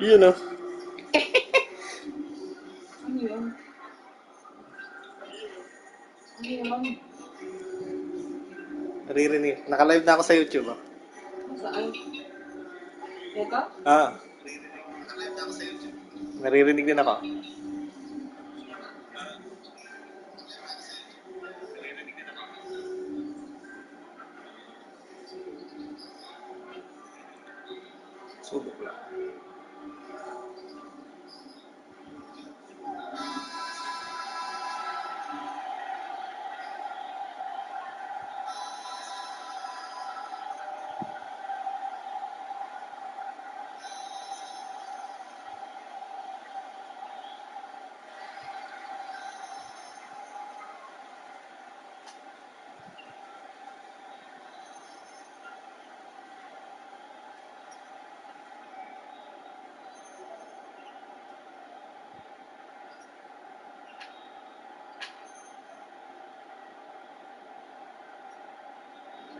Yun o. Ano yun? Ano yun? Naririnig. Naka-live na ako sa YouTube ah. Saan? Ito? Ah. Naririnig din ako. Subok lang.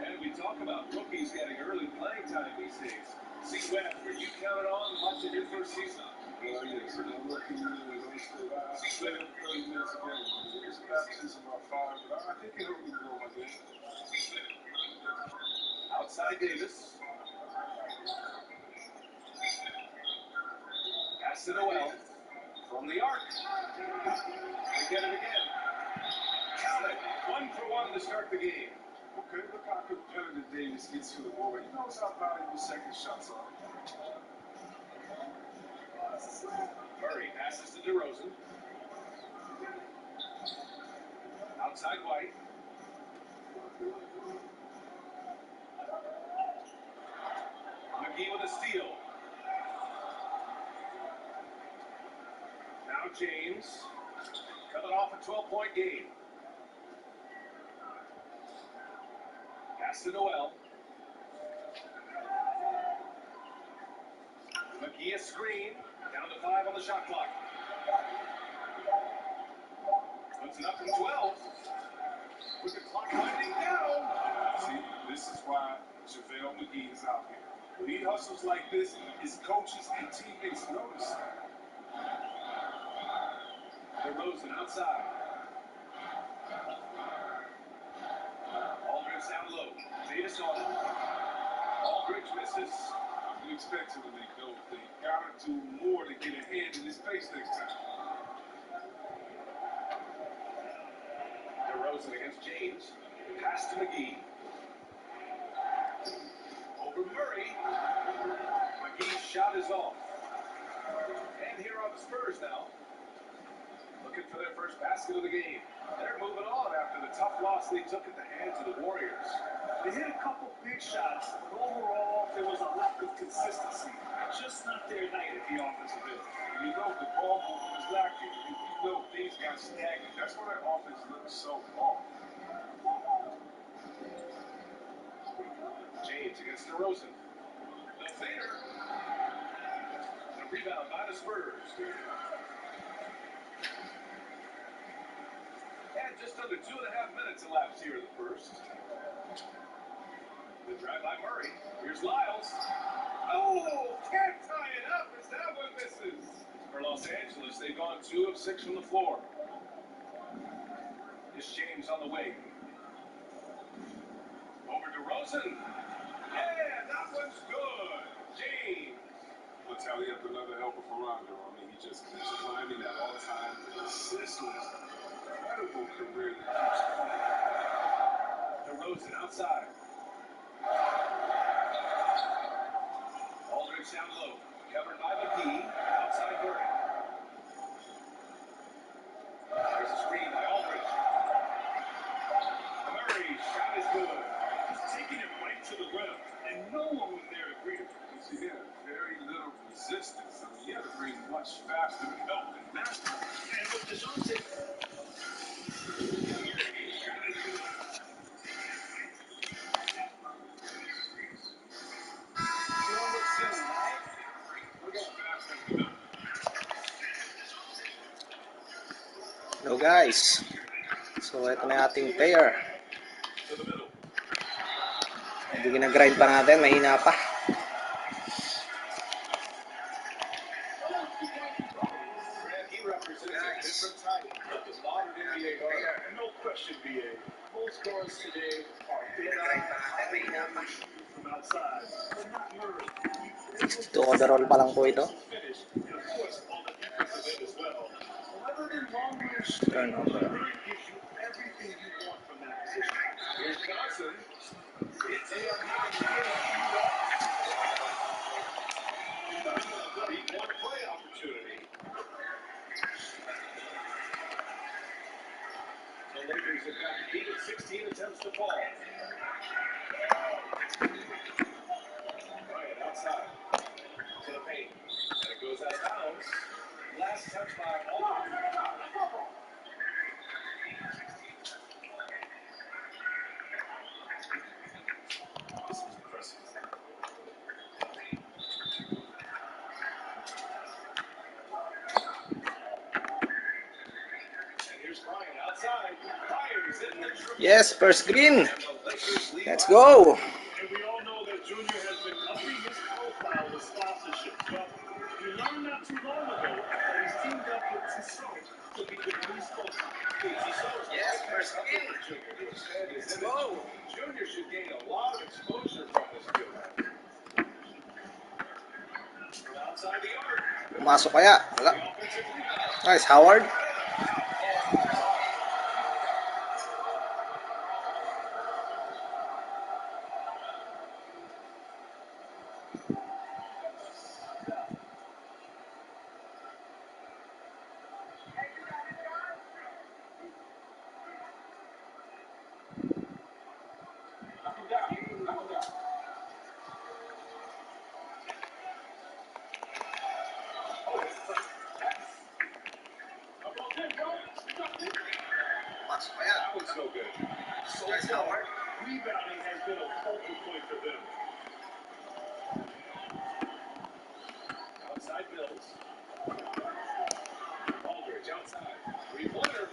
And we talk about rookies getting early playing time these days. See, Webb, were you counted on much of your first season? Well, yes, I'm lucky to see Webb 30 minutes a game. His practice about 5, but I think he'll be grow my game. Outside Davis. Pass to Noel. From the arc. They get it again. Count it. 1 for 1 to start the game. Okay, look how competitive Davis gets to the ball. He knows how valuable second shots are. Murray passes to DeRozan. Outside White. McGee with a steal. Now James. Coming off a 12-point game. Pass to Noel. McGee a screen. Down to 5 on the shot clock. Puts it up from 12. With the clock winding down. See, this is why JaVale McGee is out here. When he hustles like this, his coaches and teammates notice it. DeRozan outside. Aldridge down low. Davis on it. Aldridge misses. You expect him to make those things. Gotta do more to get a hand in his face next time. DeRozan against James. Pass to McGee. Over Murray. McGee's shot is off. And here are the Spurs now. Looking for their first basket of the game. They're moving on after the tough loss they took at the hands of the Warriors. They hit a couple big shots, but overall, there was a lack of consistency. Just not their night at the offensive end. And you know the ball movement is lacking. You know things got stagnant. That's why that offense looks so off. James against DeRozan. The fader. A rebound by the Spurs. And just under 2.5 minutes elapsed here in the first. The drive by Murray. Here's Lyles. Oh, can't tie it up as that one misses. For Los Angeles, they've gone 2 of 6 from the floor. Is James on the way. Over to Rosen. Yeah, that one's good. James. I'll tally up another helper for Rondo. I mean, he just keeps climbing that all-time consistent, incredible career that keeps going. DeRozan outside. Aldridge down low. Covered by McGee. Outside Murray. There's a screen by Aldridge. Murray's shot is good. Just taking it right to the rim, and no one was there to greet him. See, he had very little resistance. I mean, he had to bring much faster help than that. And with DeJounte, Hello guys. So ito na yung ating player. Hindi gina-grind pa natin, mahina pa. And he represents a different type of the modern NBA guard. No question, BA. Most guards today are big, high from outside, but not Murray. 62 overall pa lang po ito. Finished, and of course, on the defensive end as well. Rather than long-range Turnover. Murray gives you everything you want from that position. Here's Johnson. It's a three-point play opportunity. The Lakers have got the beat at 16 attempts to fall. Bryant outside to the paint. And it goes out of bounds. Last touch by Aldridge. This was impressive. And here's Bryant outside. Fires in the triple. Yes, first green. And the Lakers lead Let's by go. And we all know that Junior has been upping his profile with sponsorship. But we learned not too long ago that he's teamed up with Tissot to be the police spokesman. Yes, first green. Let's go. Junior should gain a lot of exposure from this field. From outside the arc. Pumasok kaya? Wala. The offensive rebound. Nice, Howard. Pumasok kaya? That one's no good. So far, rebounding has been a focal point for them. Outside Bills. Aldridge outside. Three-pointer.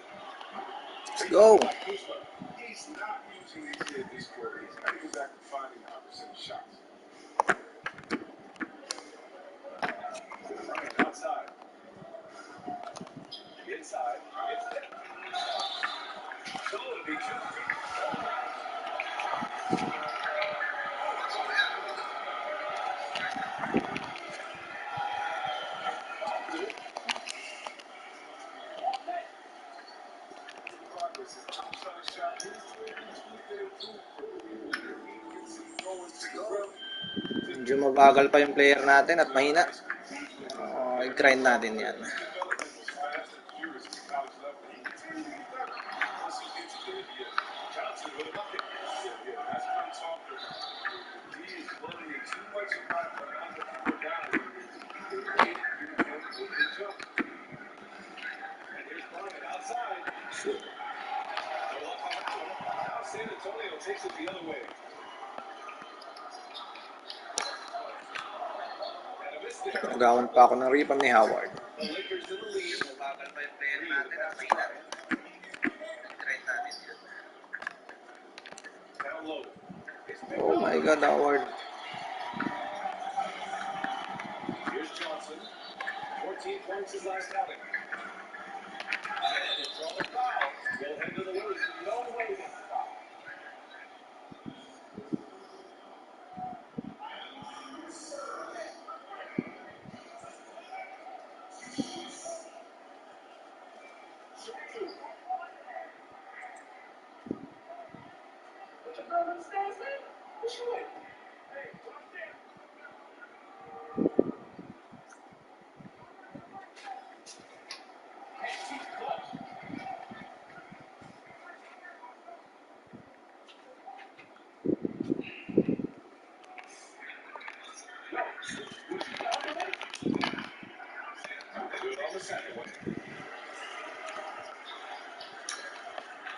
Let's go. Kuzma. He's not using these here this quarter. He's got to get back to finding 100% shots. Bryant outside. Inside. It's there. So it'll be 2 feet. Progress. His outside shot is improved. You can see going to the rim. Medyo mabagal pa yung player natin at mahina. I-grind natin yan. Development was fast and furious at the college level. He continued to get better. Once he gets to the NBA. Johnson with a bucket. Yeah, that's what I'm talking about. He is bullying too much about the other four guys. They made it give him a good jump. And here's Bryant outside. Shoot. They'll up on that one. Now San Antonio takes it the other way. And a miss there. Nagawan pa ako ng rebound ni Howard. The Lakers in the lead. Mabagal pa yung player natin at mahina. I-grind natin yan. Down low. It's picked Oh up. my God, Howard. Here's Johnson. 14 points his last outing. And it's on the foul. They'll head to the loose. No way that's a foul. Good on the second one.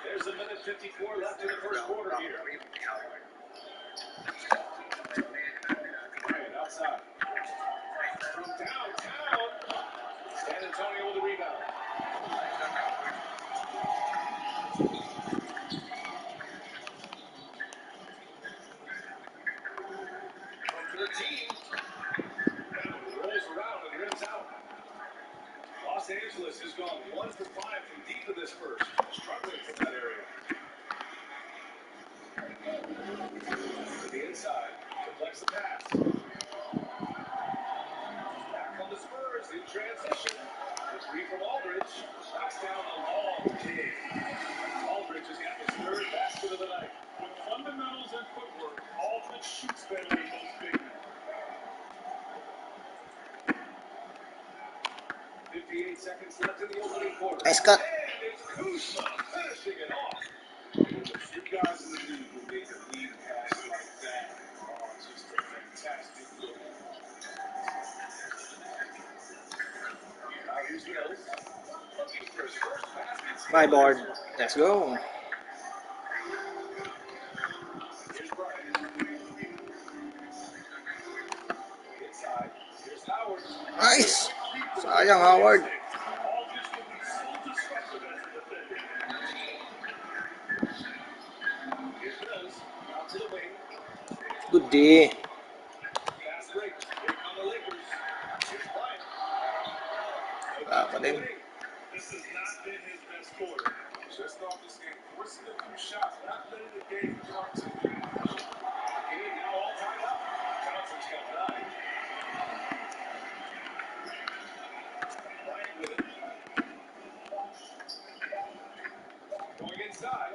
There's a minute 54 left in the first quarter here. Bryant outside. From downtown. San Antonio with the rebound. From 13. Rolls around and rims out. Los Angeles has gone 1 for 5 from deep in this first, struggling from that area. To the inside, deflects the pass. Back on the Spurs in transition. The three from Aldridge. Knocks down the long kick. Aldridge has got his third basket of the night. With fundamentals and footwork, Aldridge shoots better than most big men. 58 seconds left in the opening quarter. Nice cut. And it's Kuzma finishing it off. The few guys in the league who make a lead pass like that are just a fantastic look. Now here's Mills. Looking for his first basket. My board. Let's go. Here's Bryant. Inside. Here's Howard. Nice. Sayang, Howard. Aldridge can be so disruptive as a defender. Here's Mills. Out to the wing. Good D. Fast break. Here come the Lakers. Here's Bryant. Wala pa din. This has not been his best quarter. Just off this game, forcing a few shots, not letting the game come to him. Game now all tied up. Johnson's got 9. Bryant with it. Going inside.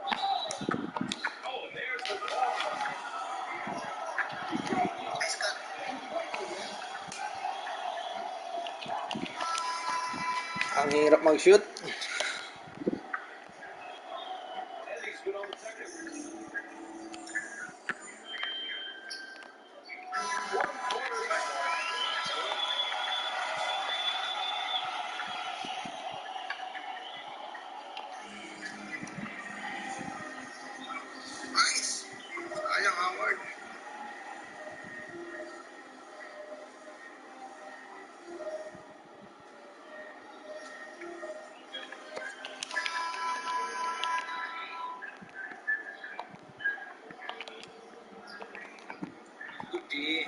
Oh, and there's the ball. Ang hirap mag-shoot. Eddie's good on the second. One quarter left. Nice. Sayang, Howard. Good D.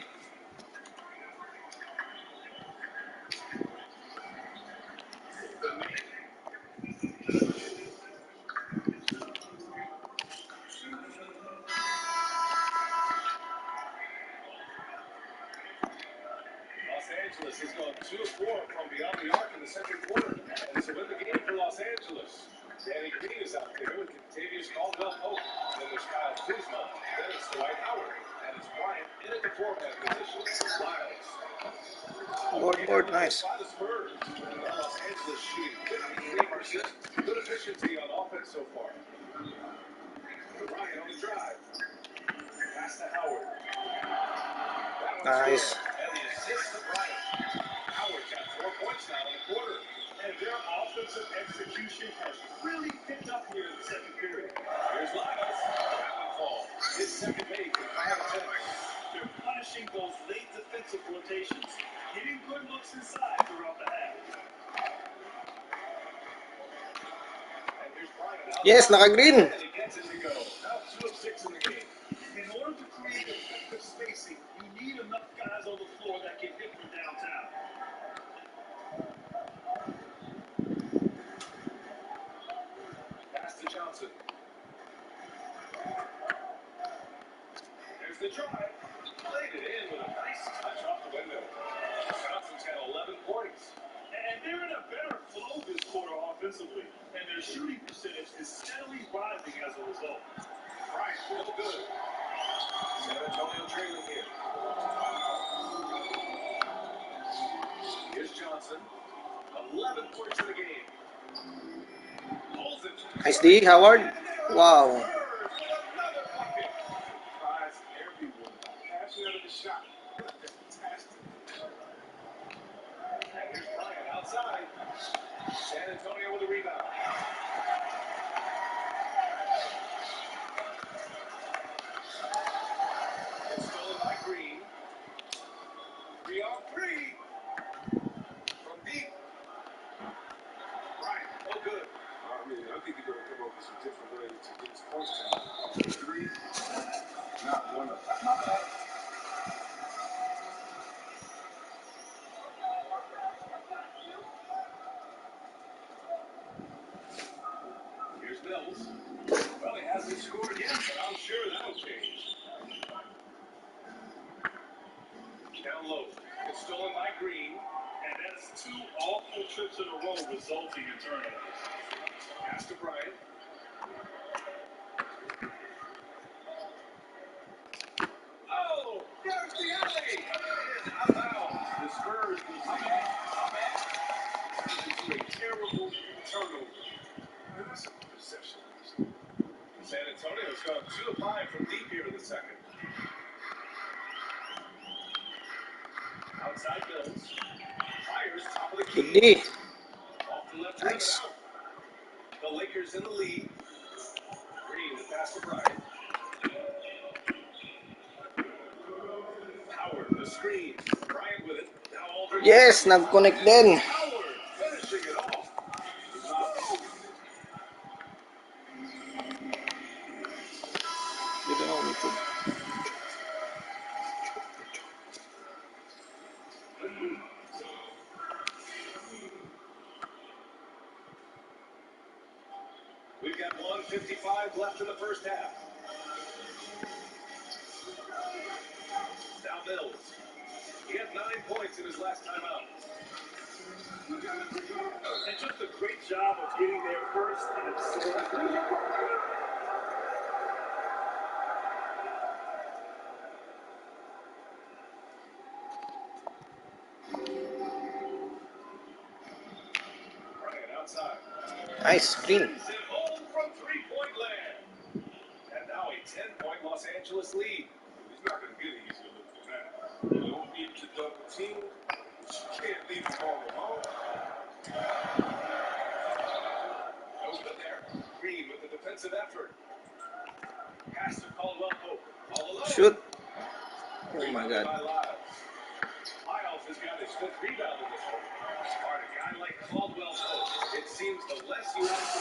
Los Angeles has gone 2 of 4 from beyond the arc in the second quarter. And it's a win the game for Los Angeles. Danny Green is out there with Contavious Caldwell-Pope. Then there's Kyle Kuzma. Then it's Dwight Howard. And it's Bryant in at the four-man position. Lyles. Board. Nice. By the Spurs. Los Angeles shooting 53%. Good efficiency on offense so far. Bryant on the drive. Pass to Howard. That one's Nice. good. And the assist to Bryant. Howard's got 4 points now in the quarter. And their offensive execution has really picked up here in the second period. Here's Lyles. That one fall. His second make in 5 attempts. They're punishing those late defensive rotations, getting good looks inside throughout the half. And here's Bryant out. Yes, naka-green. And he gets it to go. Now 2 of 6 in the game. In order to create effective spacing, you need enough guys on the floor that can hit from downtown. Pass to Johnson. There's the drive. Played it in with a nice touch off the window. Johnson's got 11 points. And they're in a better flow this quarter offensively, and their shooting percentage is steadily rising as a result. Bryant, real good. San Antonio trailing here. Here's Johnson. 11 points in the game. Pulls it. Nice D, Howard. Wow. Spurs with another bucket. Surprise everyone. Passing out of the shot. Fantastic. And here's Bryant outside. San Antonio with a rebound. It's stolen by Green. 3 on 3. From deep. Bryant, no good. I think they're going to come up with some different ways to get his points down. 3, not one of them. Well, he hasn't scored yet, but I'm sure that'll change. Down low. It's stolen by Green. And that's two awful trips in a row resulting in turnovers. Pass to Bryant. Oh, there's the alley. It is out of bounds. The Spurs will see into a terrible turnover. That's a possession. San Antonio's gone 2 of 5 from deep here in the second. Outside Mills. Fires top of the Good key. D. Off the left rim and Nice. out. The Lakers in the lead. Green, the pass to Bryant. Howard, the screen. Bryant with it. Now Aldridge. Yes, nag-connect din. Howard finishing it off. Dito na umipod. We've got 1:55 left in the first half. Now Mills. He had 9 points in his last time out. And just a great job of getting there first and absorbing. Bryant outside. Nice screen. Sends it home from three-point land. And now a 10-point Los Angeles lead. He's not going to get an easy look for that. You don't need to double team, but you can't leave the ball alone. No good there. Green with the defensive effort. Pass to Caldwell Pope. All alone. Shoot. Oh my Rebounded God. by Lyles. Lyles has got his 5th rebound in this one. Smart, a guy like Caldwell Pope. It seems the less you have to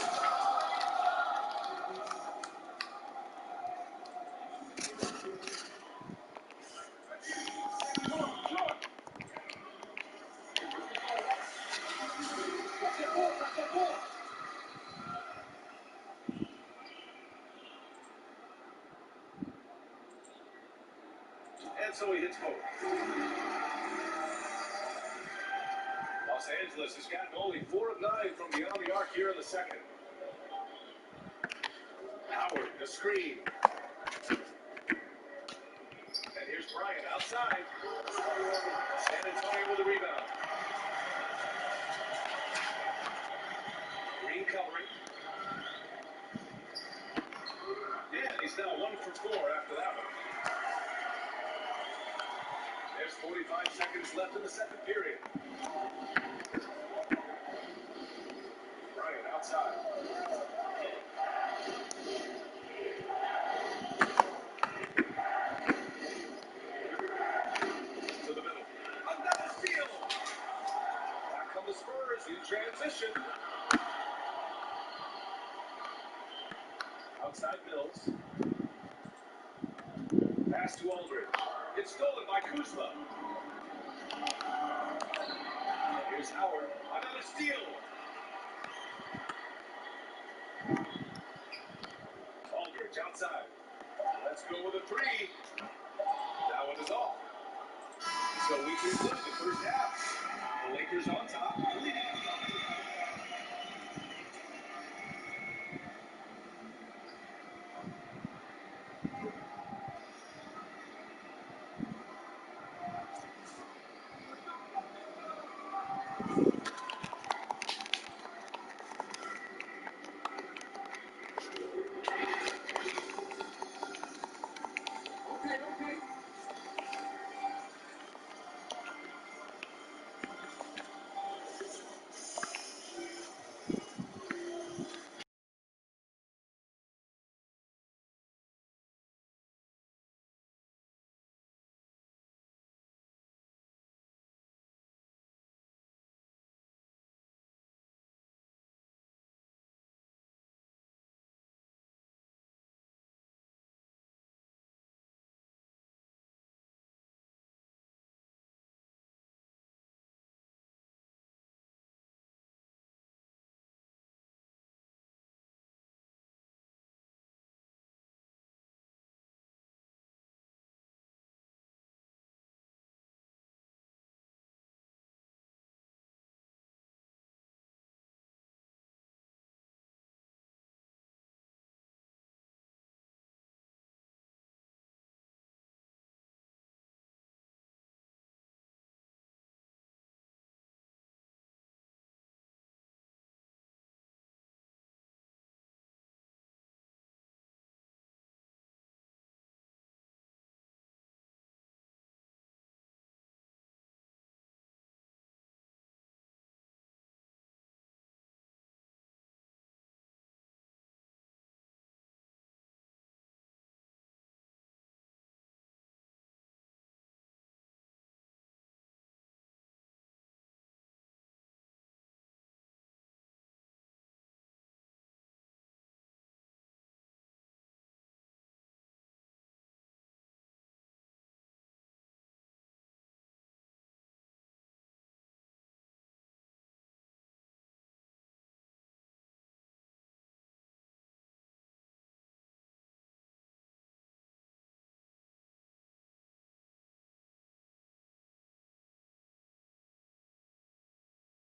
and so he hits Pope. Los Angeles has gotten only 4 of 9 from beyond the arc here in the second. Howard, the screen. And here's Bryant outside. San Antonio with the rebound. Green covering. And he's now 1 for 4 after that one. There's 45 seconds left in the second period. Bryant outside. To the middle. Another steal. Back come the Spurs in transition. Outside Mills. Pass to Aldridge. It's stolen by Kuzma. And here's Howard. Another steal. Aldridge outside. Let's go with a 3. That one is off. So we conclude the first half. The Lakers on top, leading.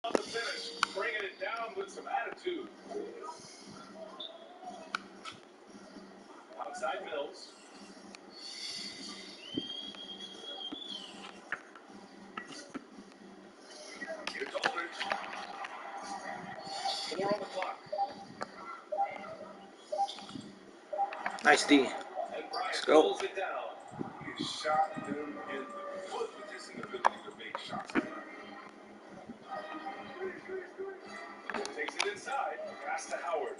On the finish, bringing it down with some attitude. Outside Mills. Here's Aldridge. 4 on the clock. Nice D. And Bryant go. pulls it down. He shot them in the foot with his inability to make shots. Takes it inside. Pass to Howard.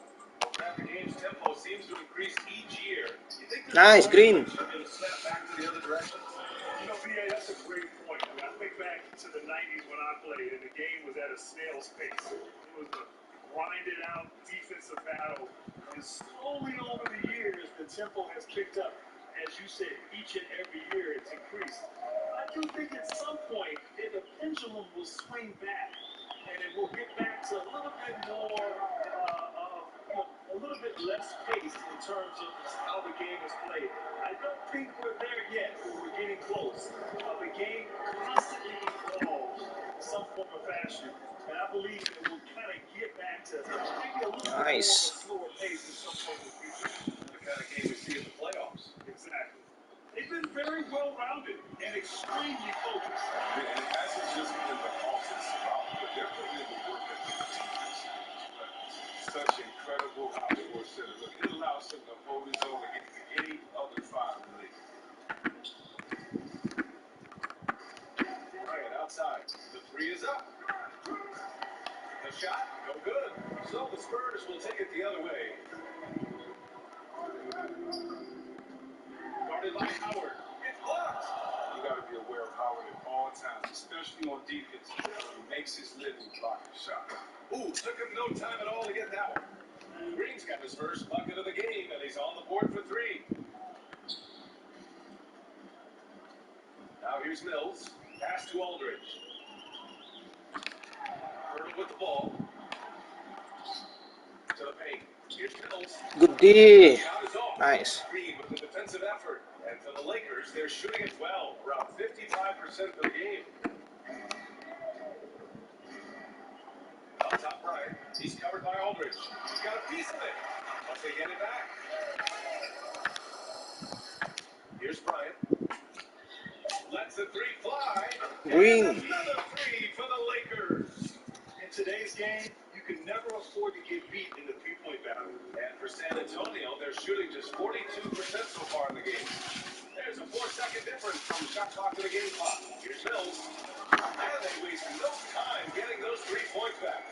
That the game's tempo seems to increase each year. You think Nice, Green. It'll snap back to the other direction? You know, BA, that's a great point. I mean, I think back to the 90s when I played, and the game was at a snail's pace. It was a grinded out defensive battle. And slowly over the years, the tempo has picked up. As you said, each and every year it's increased. I do think at some point, the pendulum will swing back, and it will get back to a little bit more, a little bit less pace in terms of how the game is played. I don't think we're there yet, but we're getting close. The game constantly evolves in some form or fashion, and I believe that we'll kind of get back to maybe a little bit more of a Nice. slower pace in some point in the future. The kind of game we see in the playoffs. Exactly. They've been very well-rounded and extremely focused. And it hasn't just been the offensive output, but they're putting in the work at the defense. Such incredible outdoor center. Look, it allows him to hold his own against any other five in the league. Bryant outside. The three is up. The shot, no good. So the Spurs will take it the other way. Guarded by Howard. It's blocked. You got to be aware of Howard at all times, especially on defense. He makes his living blocking shots. Ooh, took him no time at all to get that one. Green's got his first bucket of the game, and he's on the board for three. Now here's Mills. Pass to Aldridge. Hurdle with the ball. To the paint. Here's Mills. Good D. Shot is off. Nice. Green with the defensive effort. And for the Lakers, they're shooting it well, around 55% of the game. Up top right, he's covered by Aldridge. He's got a piece of it. Once they get it back. Here's Bryant. Lets the three fly. Green. And another three for the Lakers. In today's game, you can never afford to get beat in the three-point battle. And for San Antonio, they're shooting just 42% so far in the game. There's a 4-second difference from shot clock to the game clock. Here's Mills. And they waste no time getting those 3 points back.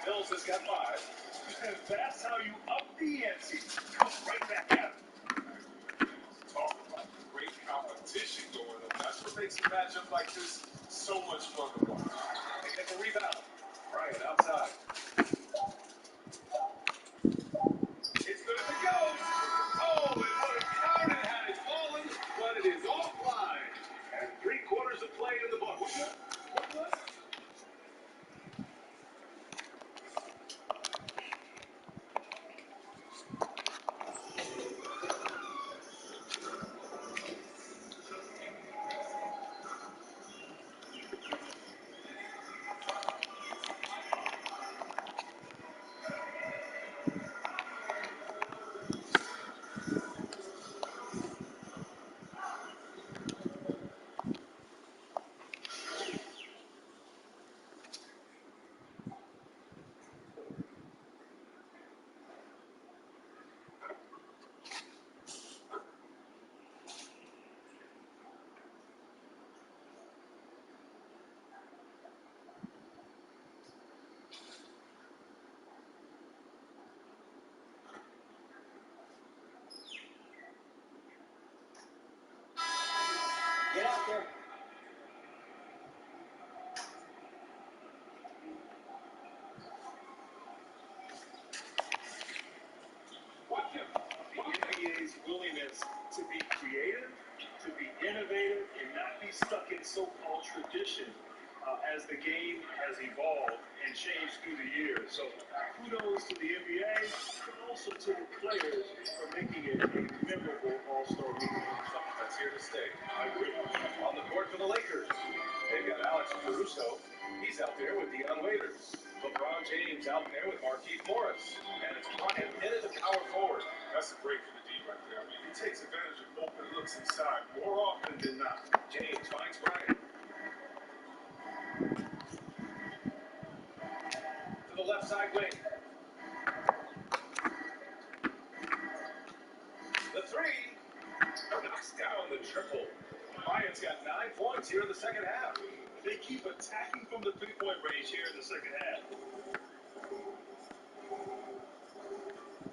Mills has got 5. And that's how you up the ante. Come right back at it. Talk about great competition going on. That's what makes a matchup like this so much fun to watch. They get the rebound. Bryant outside. It's good as it goes. Oh, it would have counted had it fallen, but it is offline. And 3 quarters of play in the book. Get out there. Watch him. The NBA's willingness to be creative, to be innovative, and not be stuck in so-called tradition as the game has evolved and changed through the years. So kudos to the NBA, but also to the players for making it a memorable All-Star meeting. Something that's here to stay. I agree. On the court for the Lakers, they've got Alex Caruso. He's out there with Deion Waiters. LeBron James out there with Markieff Morris. And it's Bryant in at the power forward. That's a break for the D right there. I mean, he takes advantage of open looks inside more often than not. James finds Bryant. To the left side wing. The three. Knocks down the triple. Bryant's got 9 points here in the second half. They keep attacking from the three-point range here in the second half.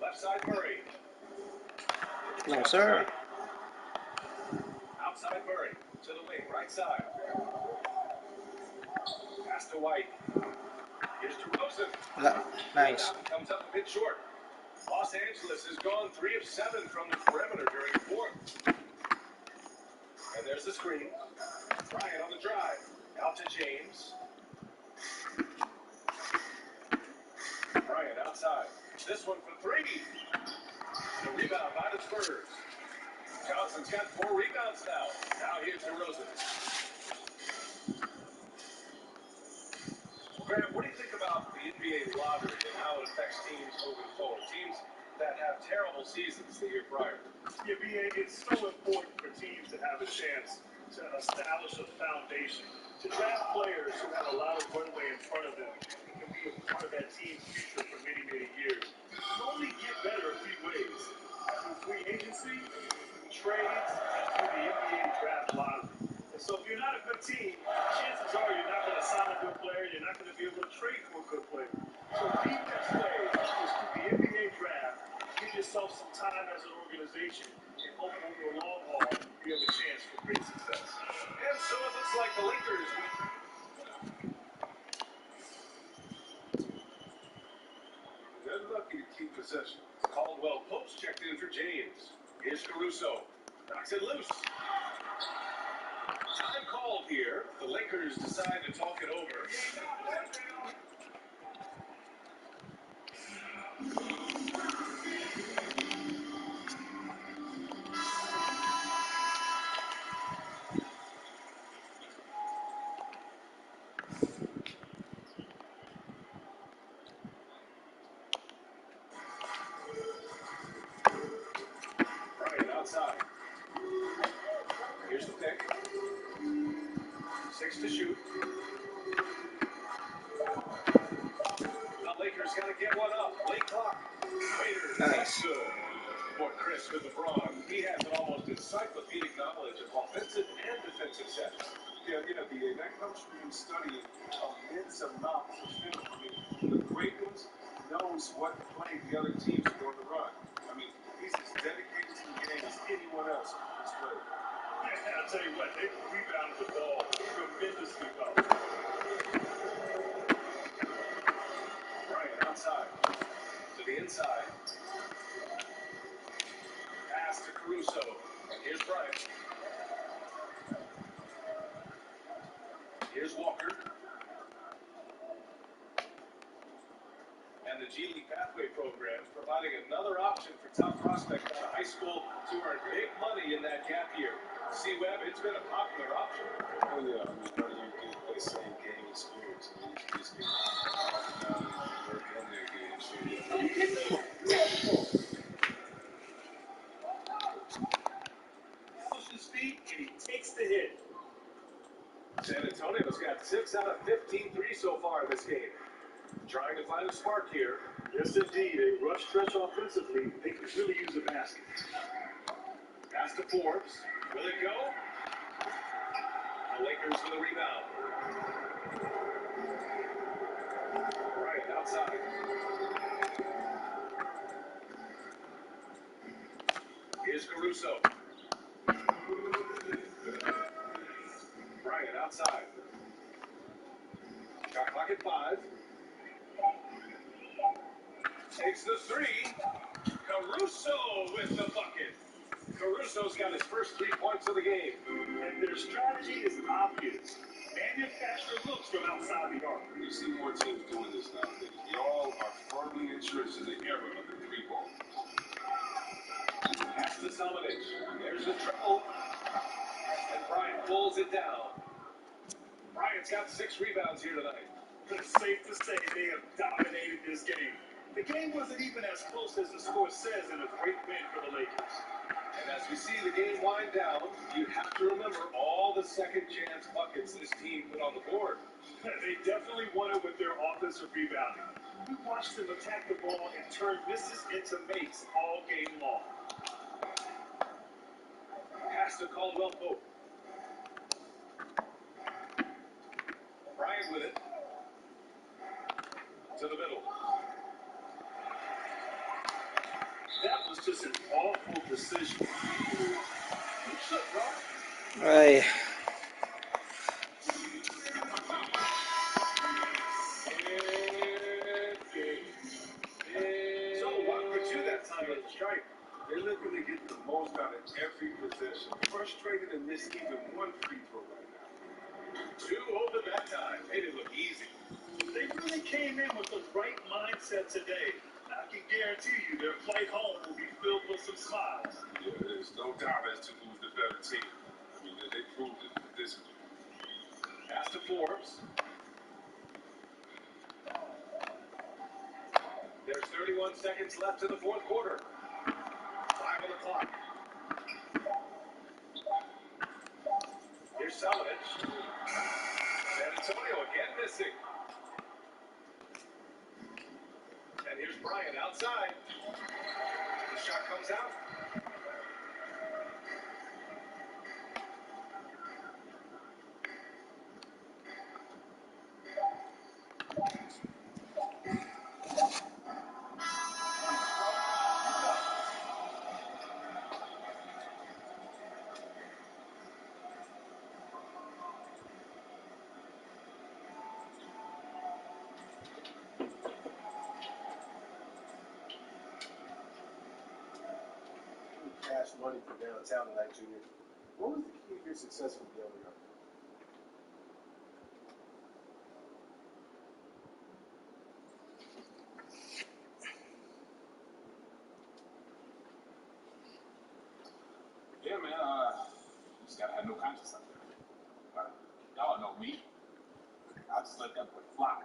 Left side Murray. No, sir. Outside Murray. To the wing. Right side. Pass to White. Here's DeRozan. Nice. Comes up a bit short. Los Angeles has gone 3 of 7 from the perimeter during the fourth. And there's the screen. Bryant on the drive. Out to James. Bryant outside. This one for 3. The rebound by the Spurs. Johnson's got 4 rebounds now. Now here's DeRozan. Grant, what do you think about the NBA lottery and how it affects teams moving forward? Teams that have terrible seasons the year prior. Yeah, BA, it's so important for teams to have a chance to establish a foundation, to draft players who have a lot of runway in front of them and can be a part of that team's future for many, many years. You only get better a few ways. Through free agency, through trades, and through the NBA draft lottery. And so if you're not a good team, chances are you're not going to sign a good player, you're not going to be able to trade for a good player. So the best way is through the NBA draft, give yourself some time as an organization, and hope over the long haul you have a chance for great success. And so it looks like the Lakers. They're lucky to keep possession. Caldwell Post checked in for James. Here's Caruso. Knocks it loose. Time called here. The Lakers decide to talk it over. Bryant outside. Here's the pick. 6 to shoot. The Lakers got to get one up. Late clock. Waiters. Nice. Good. For Chris with LeBron. He has an almost encyclopedic knowledge of offensive and defensive sets. Yeah, BA, that comes from studying immense amounts of film. I mean, the great ones knows what play the other teams are going to run. I mean, he's as dedicated to the game as anyone else on this play. Yeah, I'll tell you what, they rebounded the ball tremendously well. Bryant outside. To the inside. Pass to Caruso. And here's Bryant. Here's Walker. And the G League Pathway Program is providing another option for top prospects out of high school to earn big money in that gap year. C-Web, it's been a popular option. Oh, yeah, I mean, how do you get the same game experience? I mean, you just get off and down and work in their game. So, Pushes his feet and he takes the hit. San Antonio's got 6 out of 15 threes so far in this game. Trying to find a spark here. Yes, indeed. A rough stretch offensively. They could really use a basket. Pass to Forbes. Will it go? The Lakers for the rebound. Bryant outside. Here's Caruso. Bryant outside. Shot clock at 5. Takes the 3. Caruso with the bucket. Caruso's got his first 3 points of the game. And their strategy is obvious. Manufacture looks from outside the arc. you see more teams doing this nowadays. Y'all are firmly entrenched in the era of the 3-ball. Pass to Salmonich. There's the triple. And Bryant pulls it down. Bryant's got 6 rebounds here tonight. It's safe to say they have dominated this game. The game wasn't even as close as the score says, and a great win for the Lakers. And as we see the game wind down, you have to remember all the second chance buckets this team put on the board. They definitely won it with their offensive rebounding. We watched them attack the ball and turn misses into makes all game long. Pass to Caldwell Pope. Bryant with it. To the middle. That was just an awful decision. Ay, So what put you that time at the stripe? They're looking to get the most out of every possession. Frustrated and miss even one free throw right now. 2 open that time. Made it look easy. They really came in with the right mindset today. I can guarantee you their flight home will be filled with some smiles. Yeah, there's no doubt as to who's the better team. I mean, they proved it this week. Pass to Forbes. There's 31 seconds left in the fourth quarter. 5 on the clock. Here's Salovich. San Antonio again missing. And here's Bryant outside. The shot comes out. Cash money from downtown tonight, Junior. What was the key to your successful gambling? Yeah, man. Just gotta have no conscience out there. Y'all know me. I just let that boy fly.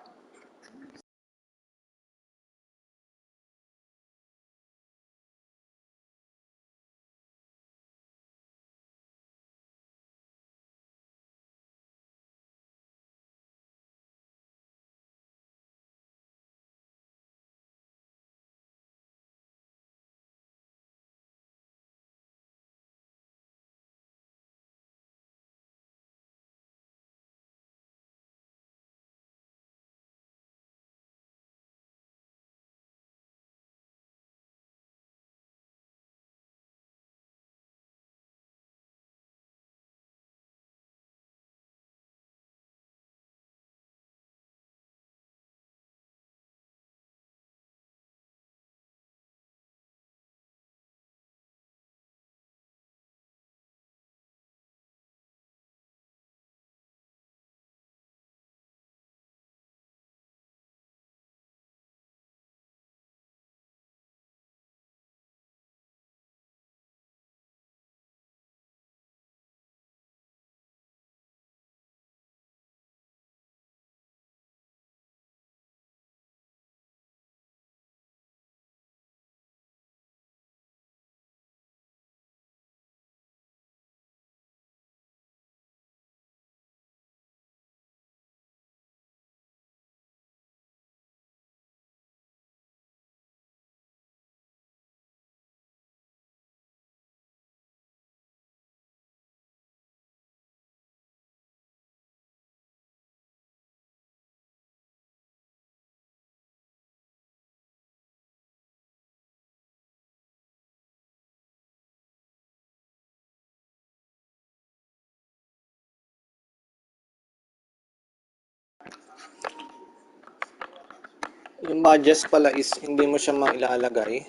yung budgets pala is hindi mo siya mailalagay.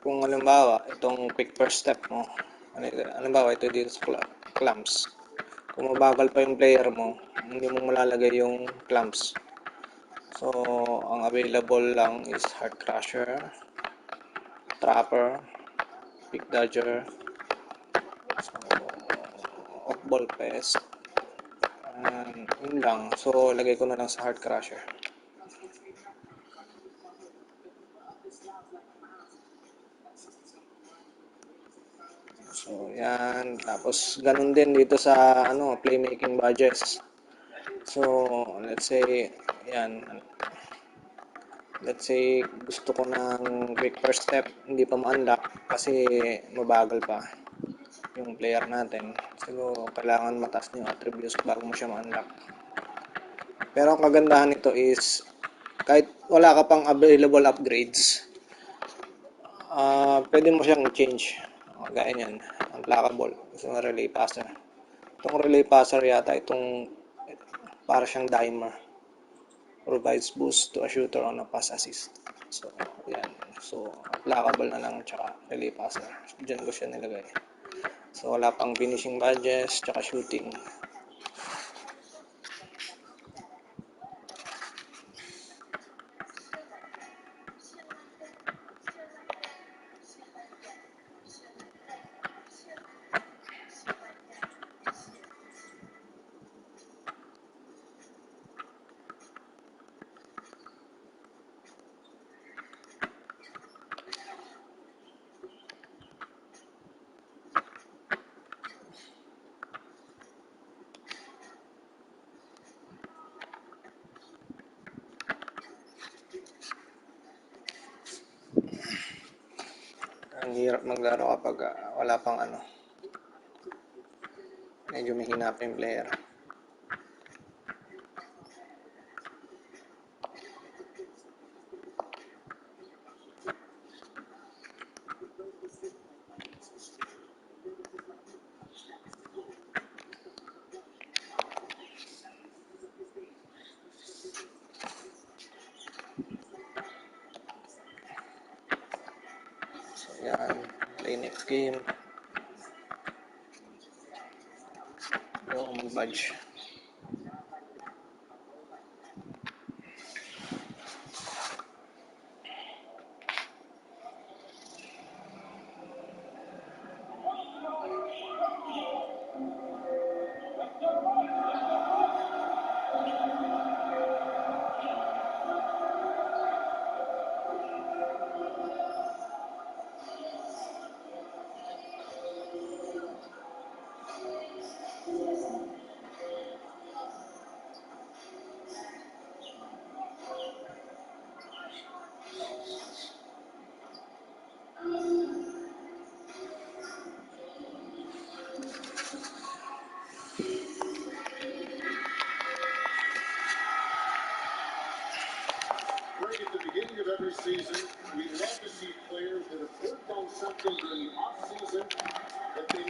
Kung halimbawa, itong quick first step mo, halimbawa ito dito sa clamps. Kung mabagal pa yung player mo, hindi mo malalagay yung clamps. So, ang available lang is Heart Crusher, Trapper, Pick Dodger, so, Off-Ball Pest, Yun lang. So, lagay ko na lang sa Heart Crusher. So, yan. Tapos, ganun din dito sa playmaking badges. So, let's say, yan. Let's say, gusto ko ng quick first step, hindi pa ma-unlock kasi mabagal pa yung player natin. Siguro, kailangan mataas na yung attributes bago mo siya ma-unlock. Pero ang kagandahan nito is, kahit wala ka pang available upgrades, pwede mo siyang change. Gaya niyan, unlockable. Gusto mo relay passer. Itong relay passer yata, para siyang dimer. Provides boost to a shooter on a pass assist. So, yan. So, applicable na lang, tsaka relay passer. Diyan ko siya nilagay. So, wala pang finishing badges, tsaka shooting. Ang hirap maglaro kapag wala pang medyo mahina pa yung player. So, yan. Play next game. Yung mag-badge. Greg, at the beginning of every season, we love to see players that have worked on something during the off-season that they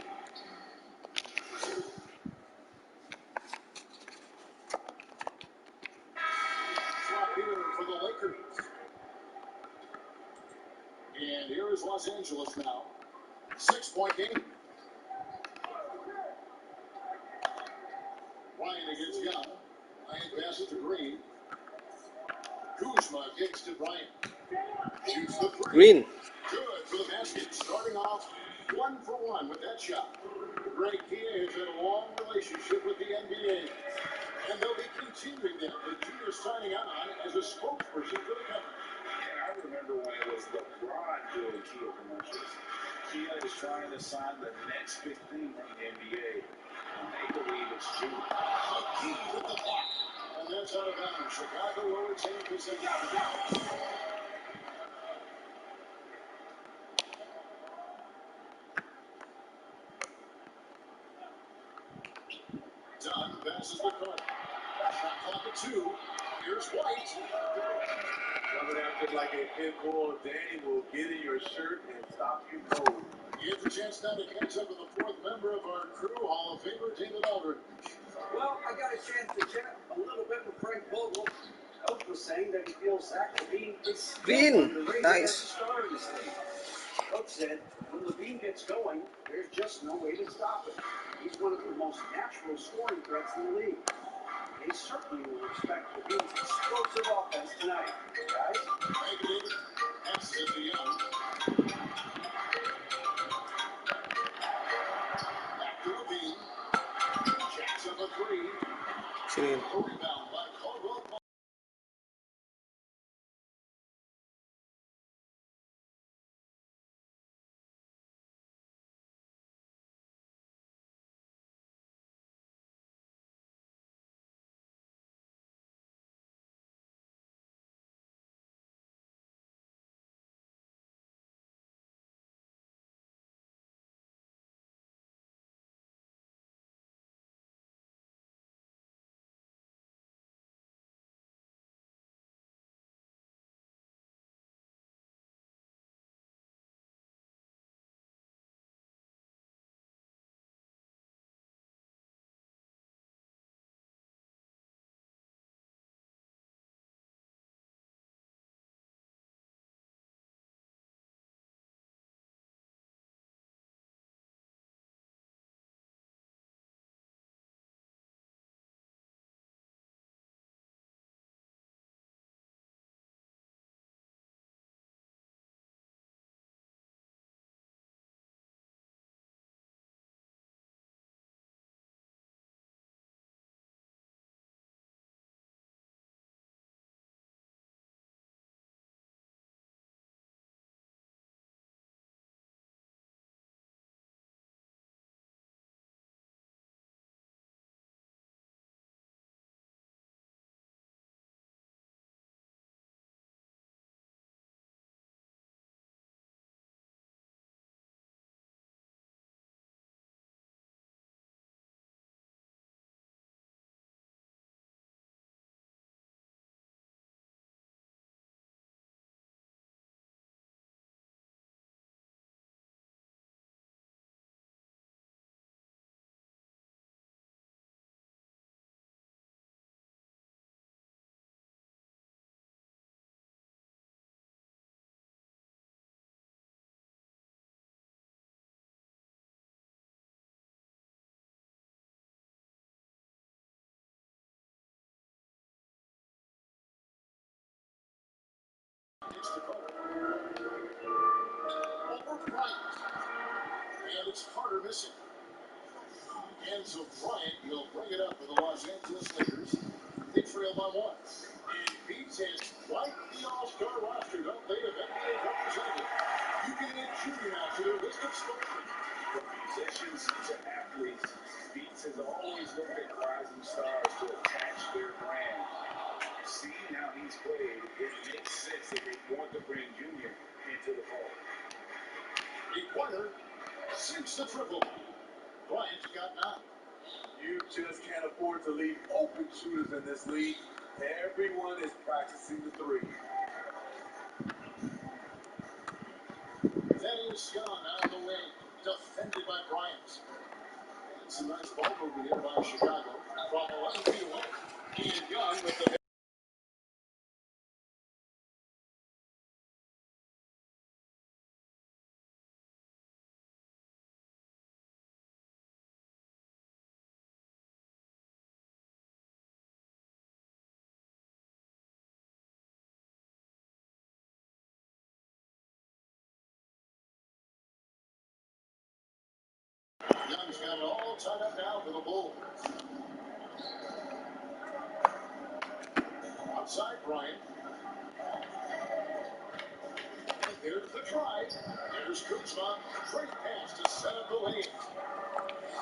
swap here for the Lakers. And here is Los Angeles now. 6-point game. Ryan against Young. Ryan passes to Green. Kuzma gets to Bryant. Shoots the three. Green. Good for the basket. Starting off 1 for 1 with that shot. Greg Kia has had a long relationship with the NBA. And they'll be continuing that with Junior signing on as a spokesperson for the company. And I remember when it was LeBron doing Kia commercials. Kia is trying to sign the next big thing from the NBA. And they believe it's Junior. McGee with the block. And that's out of bounds. Chicago will retain possession. Dunn passes the court. Shot clock at 2. Here's White. Coming after like a pit bull, Danny will get in your shirt and stop you cold. He has a chance now to catch up with the fourth member of our crew, Hall of Famer David Aldridge. Well, I got a chance to chat a little bit with Frank Vogel. Coach was saying that he feels Zach LaVine is Green. underrated Nice. as a star in this league. Coach said when LaVine gets going, there's just no way to stop him. He's one of the most natural scoring threats in the league. They certainly will respect LaVine's explosive offense tonight. Guys? Thank you, David. Passes it to Young. Back to Levine. Jacks up a 3. And it's Carter missing. And so Bryant will bring it up for the Los Angeles Lakers. They trail by 1. And Beats has quite the all-star roster, don't they, of NBA representative. You can add junior now to their list of scorers. From musicians to athletes, Beats has always looked at rising stars to attach their brand. Seeing how he's played, it makes sense that they want to bring Junior into the fold. A Pointer sinks the triple. Bryant's got 9. You just can't afford to leave open shooters in this league. Everyone is practicing the three. Thaddeus Young out of the wing, defended by Bryant. It's a nice ball movement here by Chicago. From 11 feet away, and Young with the Young's got it all tied up now for the Bulls. Outside Bryant. And there's the drive. There's Kuzma. Great pass to set up the lane.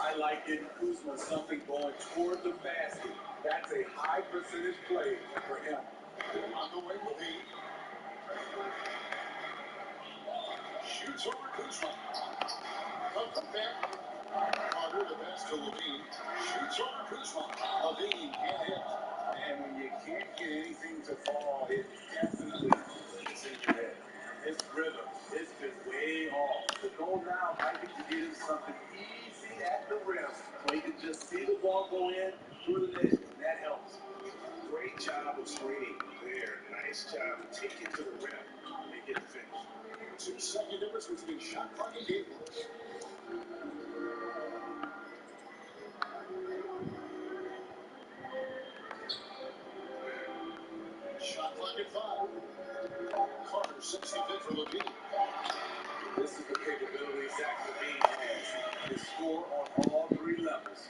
I like getting Kuzma something going toward the basket. That's a high percentage play for him. On the way with Levine. Shoots over Kuzma. A putback. Carter the pass to Levine. Shoots over Kuzma. Levine can't hit. And when you can't get anything to fall, it definitely gets in your head. His rhythm has been way off. The goal now might be to get him something easy at the rim so he can just see the ball go in through the net. That helps. Great job of screening there. Nice job of taking to the rim and get the finish. 2-second difference between shot clock and game clock. Shot clock at 5. Carter 65th for Levine. This is the capability Zach LaVine has to score on all three levels.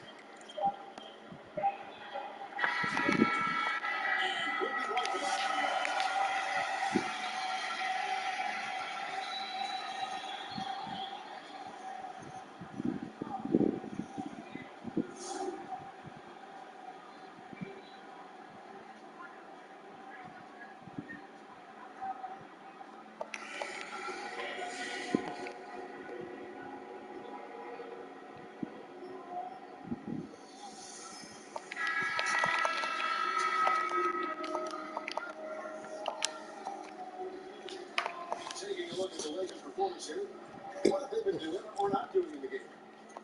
We'll be right back. Taking a look at the Lakers' performance here. What have they been doing or not doing in the game?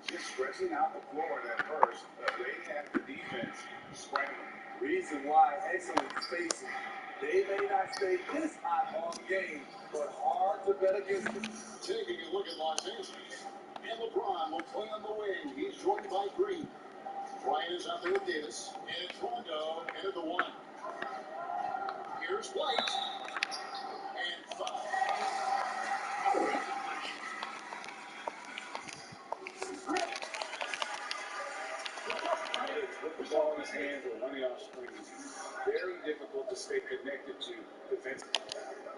Just stretching out the floor at first, but they have the defense scrambling. Reason why excellent spacing. They may not stay this hot all game, but hard to bet against them. Taking a look at Los Angeles. And LeBron will play on the wing. He's joined by Green. Bryant is out there with Davis. And Rondo entered the 1. Here's White. And 5. With the ball in his hands or running off screens, very difficult to stay connected to defensively.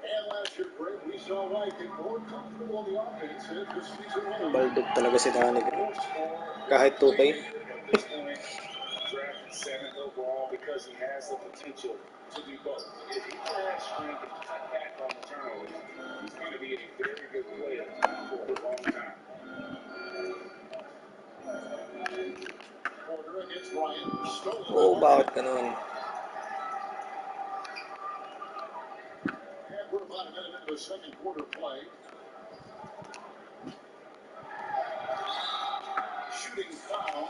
And last year, Greg, we saw White get more comfortable on the offense this season. Baldog talaga si Danny Green. More score Kahit 2K. at this point, drafted 7th overall because he has the potential to do both. If he can add strength and cut back on the turnovers, he's going to be a very good player for a long time. Porter against Bryant. Stolen. Oh, bakit ganun? And we're about a minute into the second quarter play. Shooting foul.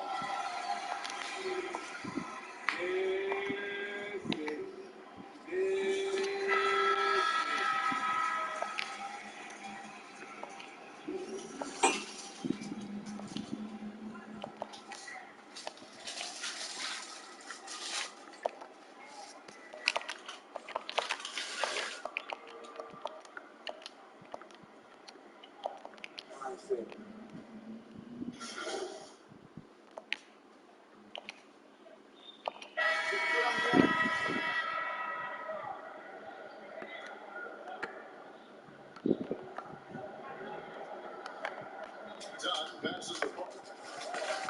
passes the ball.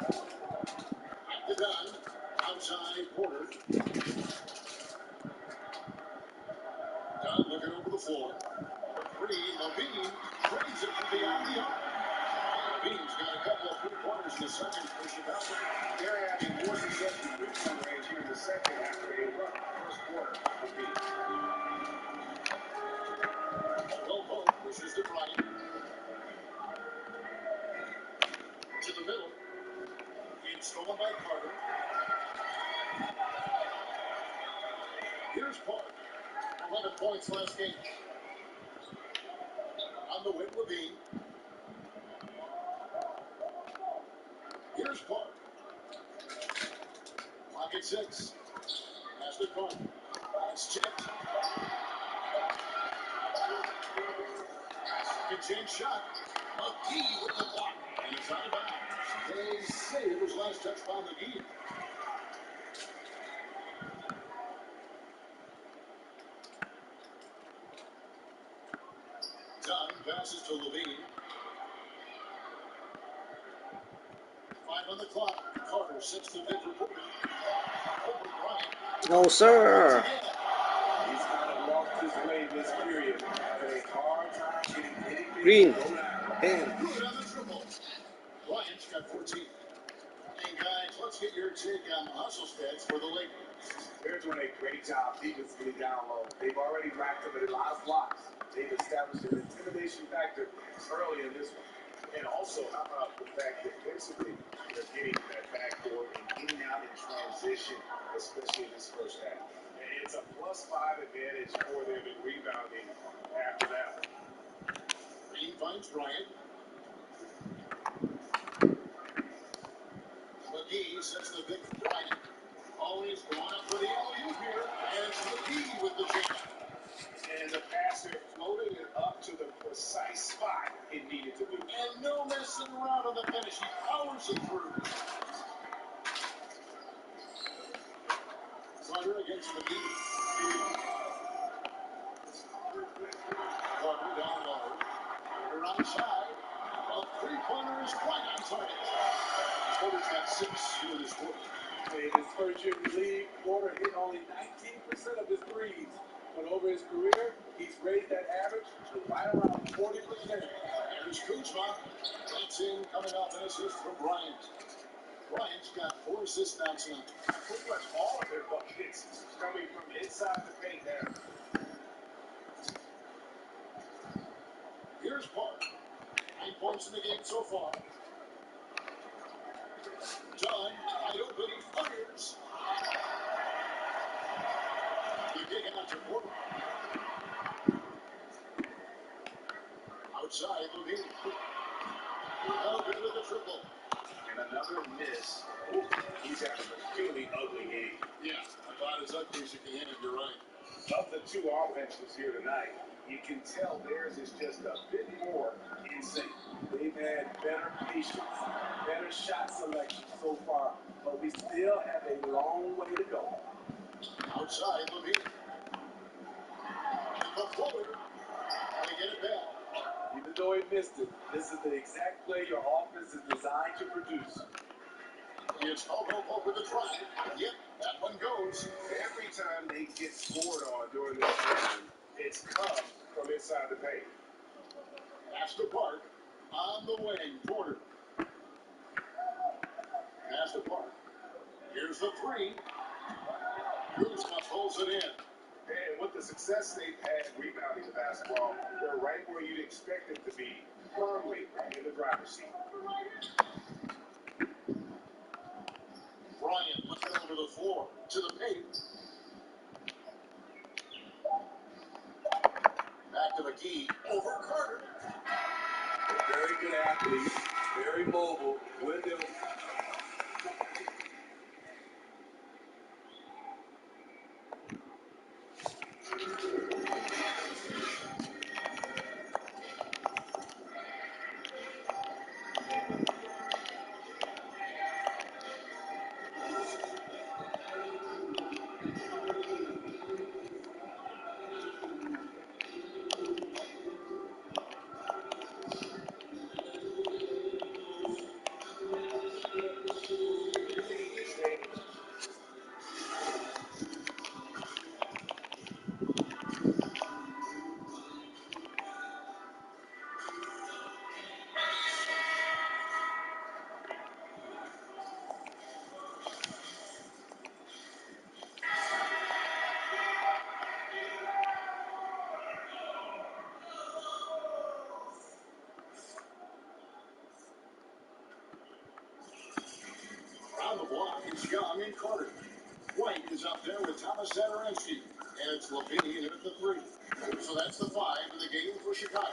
At the gun, outside Porter. Dunn looking over the floor. Three, Levine trades it from beyond the arc. Levine's got a couple of three-pointers in the second for Chicago. They're having more success from three-point range here in the second after a rough first quarter. Caldwell Pope pushes to Bryant. To the middle. It's stolen by Carter. Here's Park. 11 points last game. On the wing, Levine. Here's Park. Clock at 6. Pass to Carter. It's checked. Second chance shot. McGee with the block. And it's out of bounds. They say it was last touch by McGee. Dunn passes to Levine. 5 on the clock. Carter sits to Victor Porter. Over Bryant. No, sir. He's kind of lost his way in this period. Having a hard time getting anything Green. to go down. Damn. Good on the triple. Bryant's got 14. Hey guys, let's get your take on the hustle stats for the Lakers. They're doing a great job defensively down low. They've already racked up a lot of blocks. They've established an intimidation factor early in this one. And also, how about the fact that defensively, they're getting that backdoor and getting out in transition, especially in this first half. And it's a +5 advantage for them in rebounding after that. Green finds Bryant. McGee sets the pick for Bryant. Always going up for the alley-oop here. And it's McGee with the jam. And the passer floating it up to the precise spot it needed to be. And no messing around on the finish. He powers it through. Carter against McGee. Carter down low. Carter outside. A three-pointer is right on target. Porter's got 6 here this quarter. In his first year in the league, Porter hit only 19% of his threes. But over his career, he's raised that average to right around 40%. Here's Kuzma. That's in, coming off an assist from Bryant. Bryant's got 4 assists now tonight. Pretty much all of their buckets coming from inside the paint there. Here's Park. 9 points in the game so far. Dunn, wide open, he fires. The kick out to Porter. Outside, Levine. Elgin with the triple. And another miss. Ooh, he's having a really ugly game. Yeah, about as ugly as you can have, you're right. Of the two offenses here tonight, you can tell theirs is just a bit more in sync. They've had better patience, better shot selection so far, but we still have a long way to go. Outside, Levine. The forward. They get it back. Even though he missed it, this is the exact play your offense is designed to produce. It's Caldwell Pope with the drive. Yep, that one goes. Every time they get scored on during this game, it's come from inside the paint. Pass to Park. On the wing, Porter. Pass to Park. Here's the 3. Kuzma pulls it in. And with the success they've had rebounding the basketball, they're right where you'd expect them to be, firmly in the driver's seat. Bryant looking over the floor to the paint. Back to McGee. Over Carter. Very good athlete, very mobile, with them. Young and Carter. White is up there with Thomas Satoransky. And it's Levine at the 3. So that's the 5 in the game for Chicago.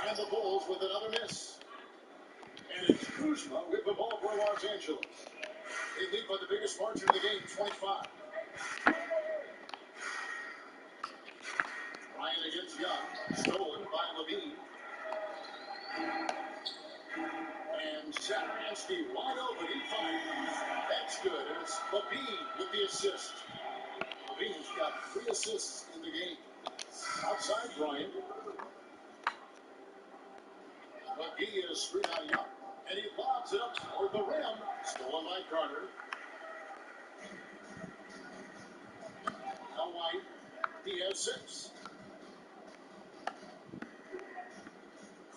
And the Bulls with another miss. And it's Kuzma with the ball for Los Angeles. They lead by the biggest margin of the game, 25. Bryant against Young. Stolen by Levine. And Satoransky wide open. He finds. That's good. And it's Levine with the assist. Levine's got 3 assists in the game. Outside Bryant. McGee is screwed on Young. And he lobs it up toward the rim. Stolen by Carter. Now White. He has 6.